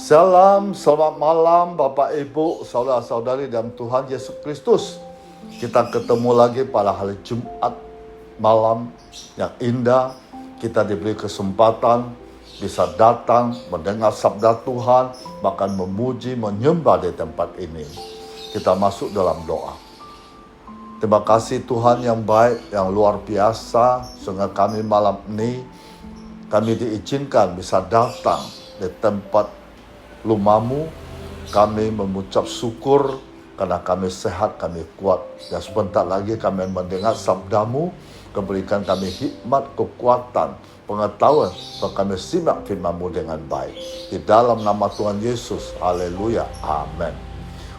Selamat malam Bapak Ibu, saudara-saudari dalam Tuhan Yesus Kristus. Kita ketemu lagi pada hari Jumat malam yang indah. Kita diberi kesempatan bisa datang mendengar sabda Tuhan, bahkan memuji, menyembah di tempat ini. Kita masuk dalam doa. Terima kasih Tuhan yang baik, yang luar biasa, sehingga kami malam ini kami diizinkan bisa datang di tempat rumah-Mu. Kami mengucap syukur karena kami sehat, kami kuat. Dan sebentar lagi kami mendengar sabda-Mu, berikan kami hikmat, kekuatan, pengetahuan, supaya kami simak firman-Mu dengan baik. Di dalam nama Tuhan Yesus, haleluya, amin.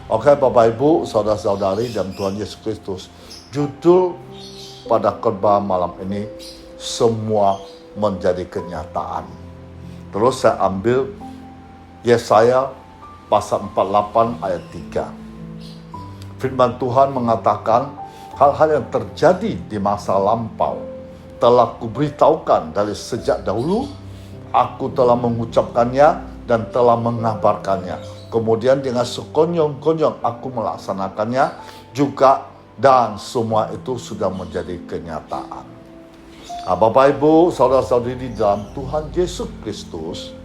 Oke Bapak Ibu, saudara-saudari dan Tuhan Yesus Kristus, judul pada khotbah malam ini, semua menjadi kenyataan. Terus saya ambil Yesaya pasal 48 ayat 3. Firman Tuhan mengatakan, hal-hal yang terjadi di masa lampau telah kuberitahukan dari sejak dahulu. Aku telah mengucapkannya dan telah mengabarkannya. Kemudian dengan sekonyong-konyong aku melaksanakannya juga, dan semua itu sudah menjadi kenyataan. Bapak Ibu, saudara-saudari dalam Tuhan Yesus Kristus,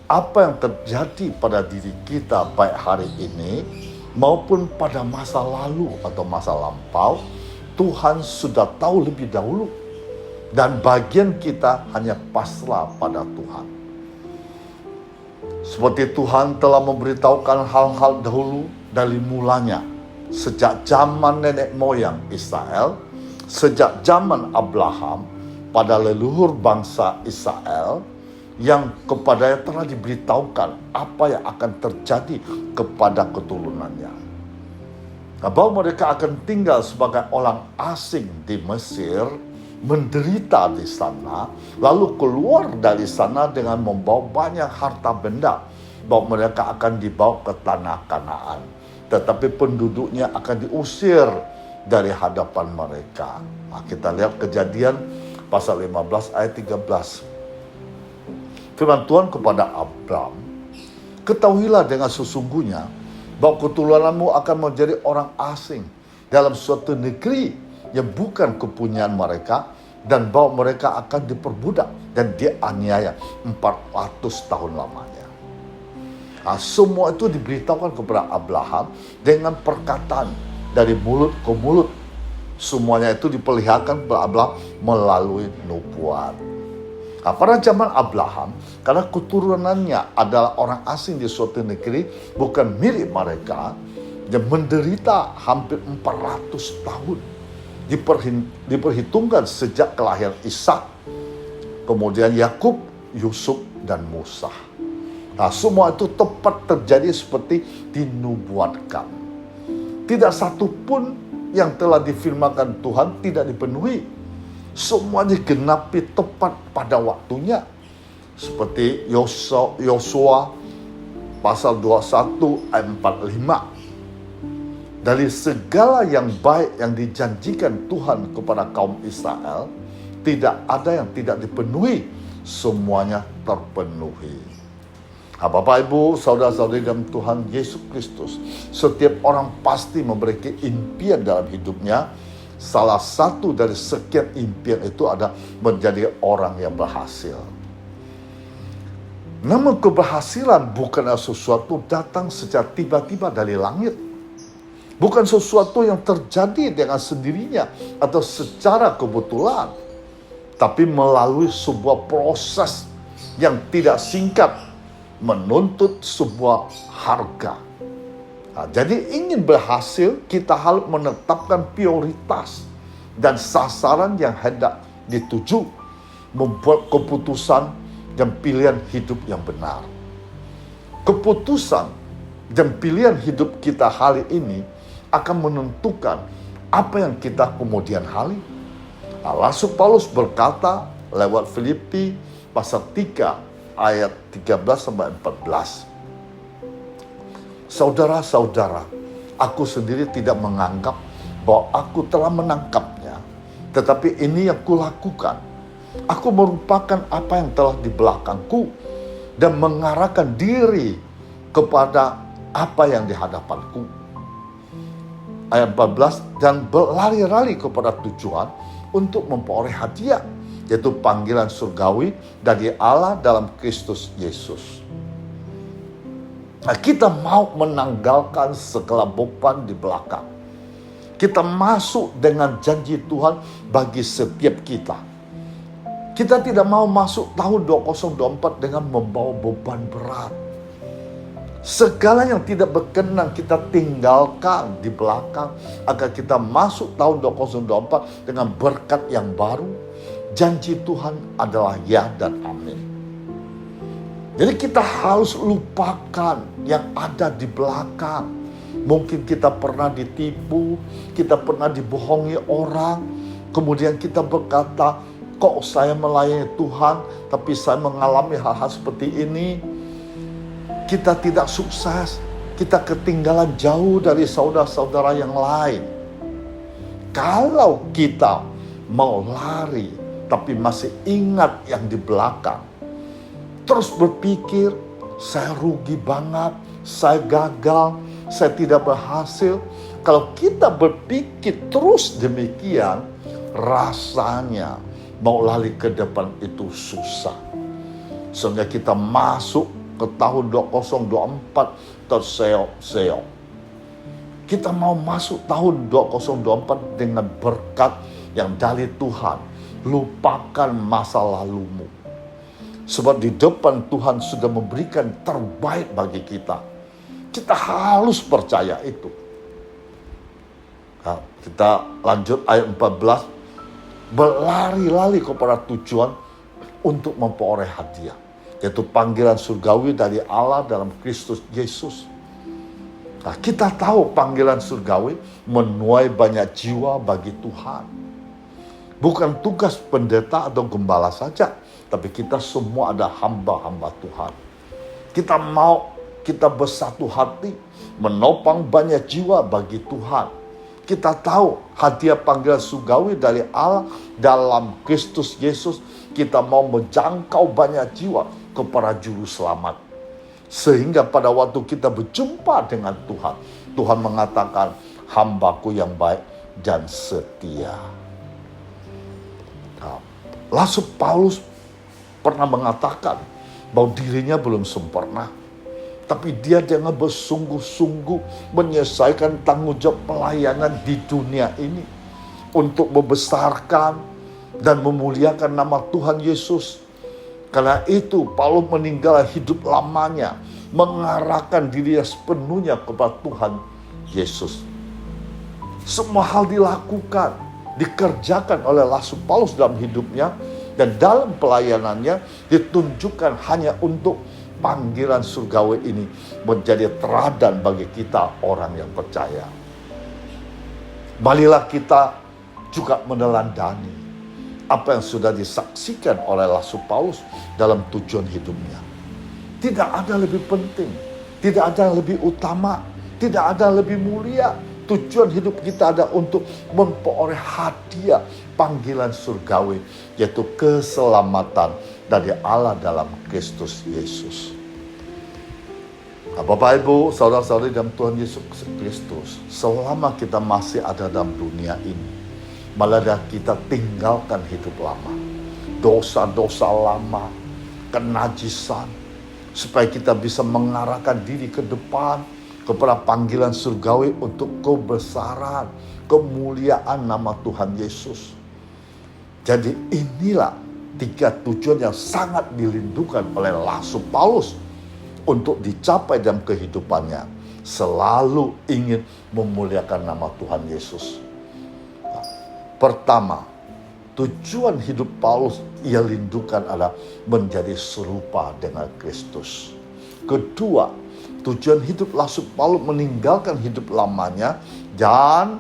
apa yang terjadi pada diri kita baik hari ini maupun pada masa lalu atau masa lampau, Tuhan sudah tahu lebih dahulu, dan bagian kita hanya pasrah pada Tuhan. Seperti Tuhan telah memberitahukan hal-hal dahulu dari mulanya, sejak zaman nenek moyang Israel, sejak zaman Abraham, pada leluhur bangsa Israel, yang kepadanya telah diberitahukan apa yang akan terjadi kepada keturunannya. Bahwa mereka akan tinggal sebagai orang asing di Mesir, menderita di sana, lalu keluar dari sana dengan membawa banyak harta benda, bahwa mereka akan dibawa ke tanah Kanaan, tetapi penduduknya akan diusir dari hadapan mereka. Kita lihat Kejadian pasal 15 ayat 13. Firman Tuhan kepada Abraham, ketahuilah dengan sesungguhnya bahwa keturunanmu akan menjadi orang asing dalam suatu negeri yang bukan kepunyaan mereka, dan bahwa mereka akan diperbudak dan dianiaya 400 tahun lamanya. Semua itu diberitahukan kepada Abraham dengan perkataan dari mulut ke mulut. Semuanya itu diperlihatkan kepada Abraham melalui nubuat. Pada zaman Abraham, karena keturunannya adalah orang asing di suatu negeri, bukan milik mereka, dia menderita hampir 400 tahun. Diperhitungkan sejak kelahiran Ishak, kemudian Yakub, Yusuf, dan Musa. Semua itu tepat terjadi seperti dinubuatkan. Tidak satu pun yang telah difirmankan Tuhan tidak dipenuhi. Semua digenapi tepat pada waktunya. Seperti Yosua pasal 21 ayat 45. Dari segala yang baik yang dijanjikan Tuhan kepada kaum Israel, tidak ada yang tidak dipenuhi. Semuanya terpenuhi. Bapak Ibu, saudara-saudari dalam Tuhan Yesus Kristus, setiap orang pasti memiliki impian dalam hidupnya. Salah satu dari sekian impian itu ada menjadi orang yang berhasil. Namun keberhasilan bukanlah sesuatu datang secara tiba-tiba dari langit. Bukan sesuatu yang terjadi dengan sendirinya atau secara kebetulan. Tapi melalui sebuah proses yang tidak singkat, menuntut sebuah harga. Jadi ingin berhasil, kita harus menetapkan prioritas dan sasaran yang hendak dituju, membuat keputusan dan pilihan hidup yang benar. Keputusan dan pilihan hidup kita hari ini akan menentukan apa yang kita kemudian hari. Rasul Paulus berkata lewat Filipi pasal 3 ayat 13-14. Saudara-saudara, aku sendiri tidak menganggap bahwa aku telah menangkapnya, tetapi ini yang kulakukan. Aku merupakan apa yang telah di belakangku dan mengarahkan diri kepada apa yang di hadapanku. Ayat 14, dan berlari-lari kepada tujuan untuk memperoleh hadiah, yaitu panggilan surgawi dari Allah dalam Kristus Yesus. Nah, kita mau menanggalkan segala beban di belakang. Kita masuk dengan janji Tuhan bagi setiap kita. Kita tidak mau masuk tahun 2024 dengan membawa beban berat. Segala yang tidak berkenan kita tinggalkan di belakang agar kita masuk tahun 2024 dengan berkat yang baru. Janji Tuhan adalah ya dan amin. Jadi kita harus lupakan yang ada di belakang. Mungkin kita pernah ditipu, kita pernah dibohongi orang, kemudian kita berkata, kok saya melayani Tuhan, tapi saya mengalami hal-hal seperti ini. Kita tidak sukses, kita ketinggalan jauh dari saudara-saudara yang lain. Kalau kita mau lari, tapi masih ingat yang di belakang, terus berpikir, saya rugi banget, saya gagal, saya tidak berhasil. Kalau kita berpikir terus demikian, rasanya mau lari ke depan itu susah. Sehingga kita masuk ke tahun 2024 terseok-seok. Kita mau masuk tahun 2024 dengan berkat yang dari Tuhan. Lupakan masa lalumu. Sebab di depan Tuhan sudah memberikan terbaik bagi kita. Kita harus percaya itu. Nah, kita lanjut ayat 14. Berlari-lari kepada tujuan untuk memperoleh hadiah, yaitu panggilan surgawi dari Allah dalam Kristus Yesus. Nah, kita tahu panggilan surgawi menuai banyak jiwa bagi Tuhan. Bukan tugas pendeta atau gembala saja, tapi kita semua ada hamba-hamba Tuhan. Kita bersatu hati menopang banyak jiwa bagi Tuhan. Kita tahu hadiah panggilan surgawi dari Allah dalam Kristus Yesus. Kita mau menjangkau banyak jiwa kepada juru selamat. Sehingga pada waktu kita berjumpa dengan Tuhan, Tuhan mengatakan, hambaku yang baik dan setia. Nah, Rasul Paulus pernah mengatakan bahwa dirinya belum sempurna. Tapi dia dengan bersungguh-sungguh menyelesaikan tanggung jawab pelayanan di dunia ini. Untuk membesarkan dan memuliakan nama Tuhan Yesus. Karena itu Paulus meninggalkan hidup lamanya. Mengarahkan dirinya sepenuhnya kepada Tuhan Yesus. Semua hal dilakukan, dikerjakan oleh Rasul Paulus dalam hidupnya. Dan dalam pelayanannya ditunjukkan hanya untuk panggilan surgawi ini menjadi teladan bagi kita orang yang percaya. Marilah kita juga meneladani apa yang sudah disaksikan oleh Rasul Paulus dalam tujuan hidupnya. Tidak ada lebih penting, tidak ada yang lebih utama, tidak ada yang lebih mulia. Tujuan hidup kita ada untuk memperoleh hadiah panggilan surgawi, yaitu keselamatan dari Allah dalam Kristus Yesus. Nah, Bapak Ibu, saudara-saudari dalam Tuhan Yesus Kristus, selama kita masih ada dalam dunia ini, malah kita tinggalkan hidup lama, dosa-dosa lama, kenajisan, supaya kita bisa mengarahkan diri ke depan kepada panggilan surgawi untuk kebesaran, kemuliaan nama Tuhan Yesus. Jadi inilah 3 tujuan yang sangat dirindukan oleh Rasul Paulus untuk dicapai dalam kehidupannya. Selalu ingin memuliakan nama Tuhan Yesus. Pertama, tujuan hidup Paulus ia rindukan adalah menjadi serupa dengan Kristus. Kedua, tujuan hidup Rasul Paulus meninggalkan hidup lamanya dan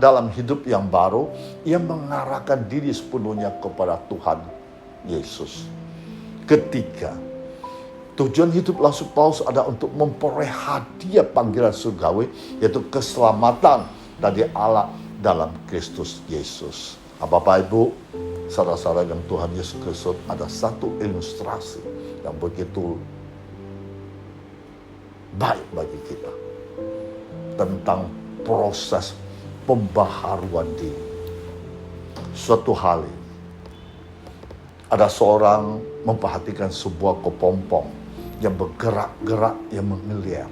dalam hidup yang baru, ia mengarahkan diri sepenuhnya kepada Tuhan Yesus. Ketiga, tujuan hidup Rasul Paulus adalah untuk memperoleh hadiah panggilan surgawi, yaitu keselamatan dari Allah dalam Kristus Yesus. Bapak Ibu, saudara-saudara yang Tuhan Yesus Kristus, ada satu ilustrasi yang begitu baik bagi kita. Tentang proses pembaharuan diri. Suatu hari, ada seorang memperhatikan sebuah kepompong yang bergerak-gerak, yang menggeliat.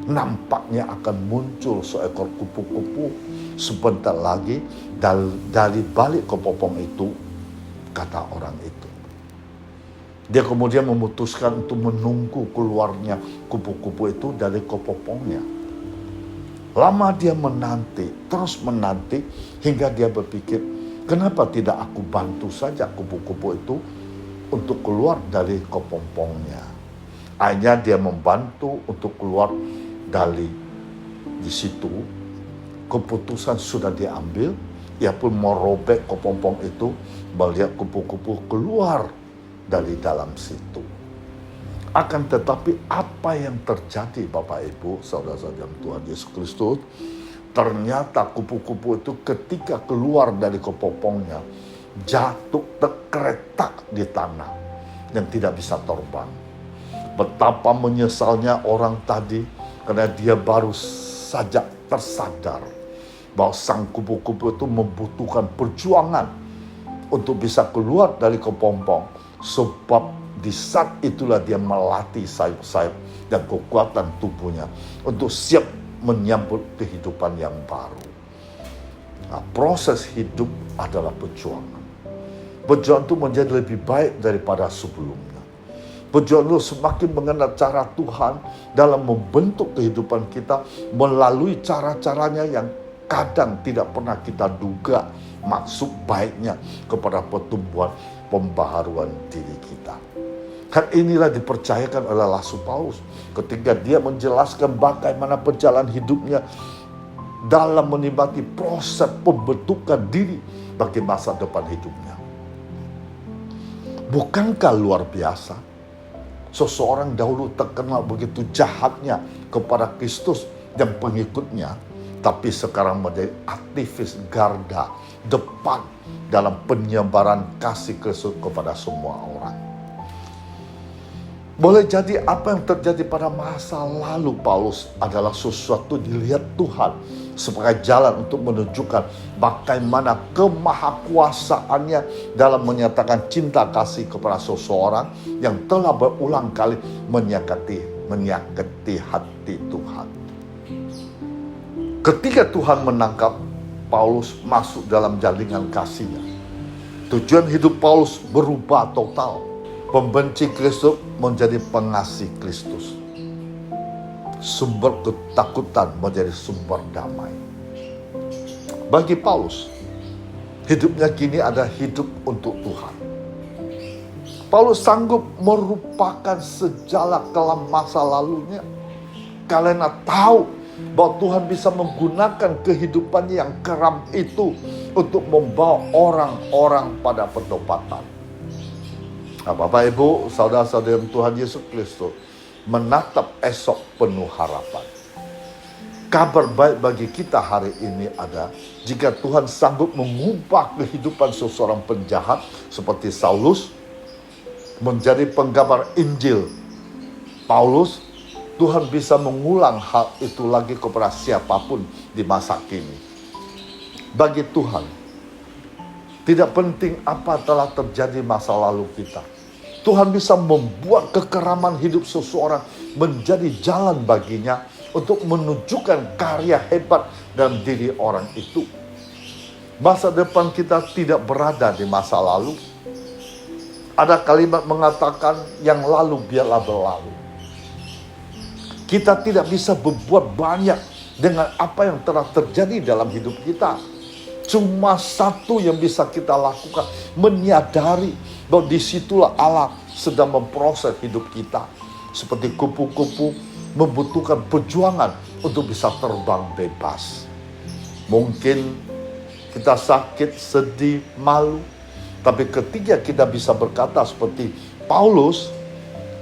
Nampaknya akan muncul seekor kupu-kupu sebentar lagi dari balik kepompong itu, kata orang itu. Dia kemudian memutuskan untuk menunggu keluarnya kupu-kupu itu dari kepompongnya. Lama dia menanti, terus menanti, hingga dia berpikir, kenapa tidak aku bantu saja kupu-kupu itu untuk keluar dari kepompongnya. Akhirnya dia membantu untuk keluar dari di situ. Keputusan sudah diambil, ia pun merobek kepompong itu, melihat kupu-kupu keluar dari dalam situ. Akan tetapi apa yang terjadi Bapak Ibu, saudara-saudara Tuhan Yesus Kristus, ternyata kupu-kupu itu ketika keluar dari kepompongnya, jatuh tergeletak di tanah dan tidak bisa terbang. Betapa menyesalnya orang tadi, karena dia baru saja tersadar bahwa sang kupu-kupu itu membutuhkan perjuangan untuk bisa keluar dari kepompong. Sebab di saat itulah dia melatih sayap-sayap dan kekuatan tubuhnya untuk siap menyambut kehidupan yang baru. Nah, proses hidup adalah perjuangan. Perjuangan itu menjadi lebih baik daripada sebelumnya. Perjuangan itu semakin mengenal cara Tuhan dalam membentuk kehidupan kita melalui cara-caranya yang kadang tidak pernah kita duga maksud baiknya kepada pertumbuhan pembaharuan diri kita. Hal inilah dipercayakan oleh Rasul Paulus ketika dia menjelaskan bagaimana perjalanan hidupnya dalam menikmati proses pembentukan diri bagi masa depan hidupnya. Bukankah luar biasa? Seseorang dahulu terkenal begitu jahatnya kepada Kristus dan pengikutnya, tapi sekarang menjadi aktivis garda depan dalam penyebaran kasih Kristus kepada semua orang. Boleh jadi apa yang terjadi pada masa lalu Paulus adalah sesuatu dilihat Tuhan sebagai jalan untuk menunjukkan bagaimana kemahakuasaannya dalam menyatakan cinta kasih kepada seseorang yang telah berulang kali menyakiti hati Tuhan. Ketika Tuhan menangkap Paulus masuk dalam jaringan kasihnya, tujuan hidup Paulus berubah total. Pembenci Kristus menjadi pengasih Kristus. Sumber ketakutan menjadi sumber damai. Bagi Paulus, hidupnya kini ada hidup untuk Tuhan. Paulus sanggup merupakan sejarah kelam masa lalunya karena tahu bahwa Tuhan bisa menggunakan kehidupannya yang keram itu untuk membawa orang-orang pada pertobatan. Nah, Bapak Ibu, saudara-saudara Tuhan Yesus Kristus, menatap esok penuh harapan. Kabar baik bagi kita hari ini ada, jika Tuhan sanggup mengubah kehidupan seseorang penjahat seperti Saulus menjadi penggambar Injil Paulus, Tuhan bisa mengulang hal itu lagi kepada siapapun di masa kini. Bagi Tuhan, tidak penting apa telah terjadi masa lalu kita. Tuhan bisa membuat kekeraman hidup seseorang menjadi jalan baginya untuk menunjukkan karya hebat dalam diri orang itu. Masa depan kita tidak berada di masa lalu. Ada kalimat mengatakan yang lalu biarlah berlalu. Kita tidak bisa berbuat banyak dengan apa yang telah terjadi dalam hidup kita. Cuma satu yang bisa kita lakukan, menyadari bahwa disitulah Allah sedang memproses hidup kita. Seperti kupu-kupu membutuhkan perjuangan untuk bisa terbang bebas. Mungkin kita sakit, sedih, malu. Tapi ketika kita bisa berkata seperti Paulus,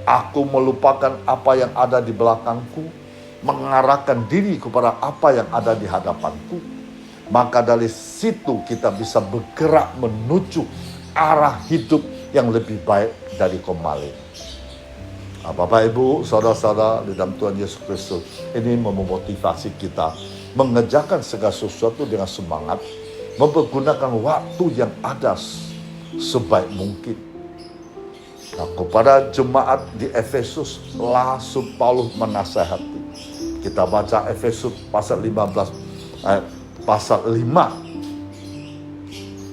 aku melupakan apa yang ada di belakangku, mengarahkan diri kepada apa yang ada di hadapanku. Maka dari situ kita bisa bergerak menuju arah hidup yang lebih baik dari kemarin. Bapak, Ibu, saudara-saudara di dalam Tuhan Yesus Kristus, ini memotivasi kita mengerjakan segala sesuatu dengan semangat, mempergunakan waktu yang ada sebaik mungkin. Nah, kepada jemaat di Efesus, Rasul Paulus menasihati. Kita baca Efesus pasal 15, pasal 5,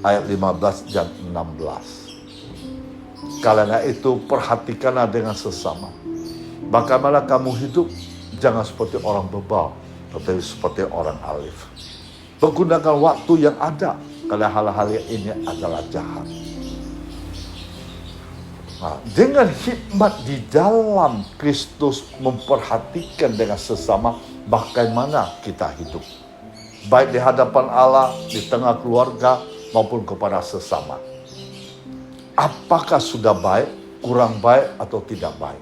ayat 15 dan 16. Karena itu perhatikanlah dengan sesama. Bagaimana kamu hidup, jangan seperti orang bebal, tetapi seperti orang alif. Pergunakan waktu yang ada, karena hal-hal yang ini adalah jahat. Nah, dengan hikmat di dalam Kristus memperhatikan dengan sesama bagaimana kita hidup. Baik di hadapan Allah, di tengah keluarga, maupun kepada sesama. Apakah sudah baik, kurang baik, atau tidak baik.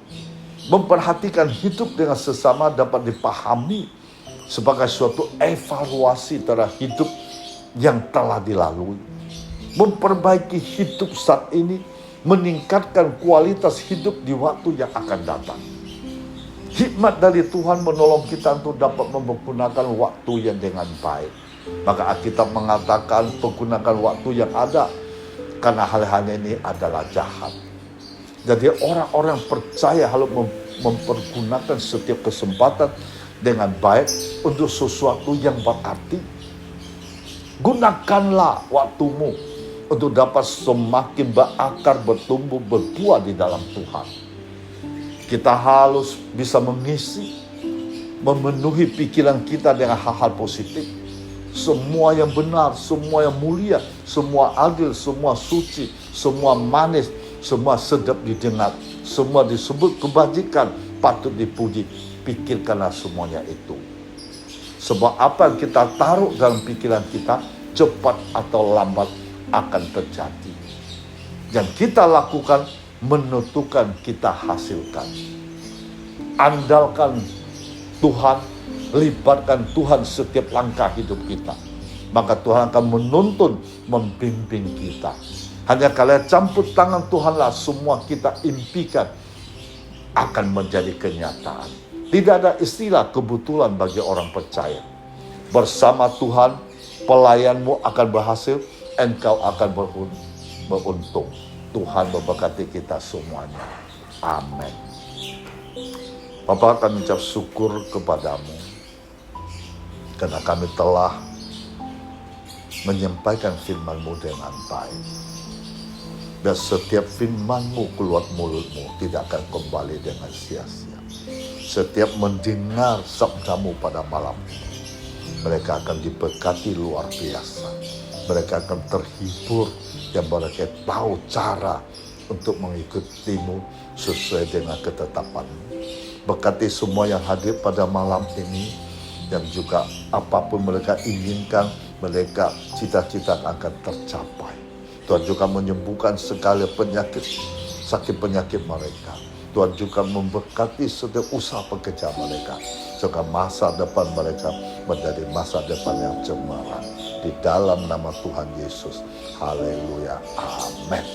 Memperhatikan hidup dengan sesama dapat dipahami sebagai suatu evaluasi terhadap hidup yang telah dilalui. Memperbaiki hidup saat ini, meningkatkan kualitas hidup di waktu yang akan datang. Hikmat dari Tuhan menolong kita untuk dapat menggunakan waktu yang dengan baik. Maka Alkitab mengatakan pergunakan waktu yang ada, karena hal-hal ini adalah jahat. Jadi orang-orang percaya harus mempergunakan setiap kesempatan dengan baik untuk sesuatu yang berarti. Gunakanlah waktumu untuk dapat semakin berakar, bertumbuh, berbuah di dalam Tuhan. Kita harus bisa mengisi, memenuhi pikiran kita dengan hal-hal positif. Semua yang benar, semua yang mulia, semua adil, semua suci, semua manis, semua sedap didengar, semua disebut kebajikan, patut dipuji. Pikirkanlah semuanya itu. Sebab apa yang kita taruh dalam pikiran kita, cepat atau lambat akan terjadi. Yang kita lakukan menentukan kita hasilkan. Andalkan Tuhan, libatkan Tuhan setiap langkah hidup kita. Maka Tuhan akan menuntun, membimbing kita. Hanya kalau campur tangan Tuhanlah semua kita impikan akan menjadi kenyataan. Tidak ada istilah kebetulan bagi orang percaya. Bersama Tuhan, pelayanmu akan berhasil, engkau akan beruntung. Tuhan memberkati kita semuanya. Amin. Bapa, kami ucap syukur kepadamu karena kami telah menyampaikan firman-Mu dengan baik. Dan setiap firman-Mu keluar mulutmu tidak akan kembali dengan sia-sia. Setiap mendengar sabda-Mu pada malam ini, mereka akan diberkati luar biasa. Mereka akan terhibur dan mereka tahu cara untuk mengikutimu sesuai dengan ketetapan-Mu. Berkati semua yang hadir pada malam ini, dan juga apapun mereka inginkan, mereka cita-cita akan tercapai. Tuhan juga menyembuhkan segala penyakit, sakit penyakit mereka. Tuhan juga memberkati setiap usaha pekerjaan mereka, juga masa depan mereka menjadi masa depan yang cemerlang. Di dalam nama Tuhan Yesus. Haleluya. Amin.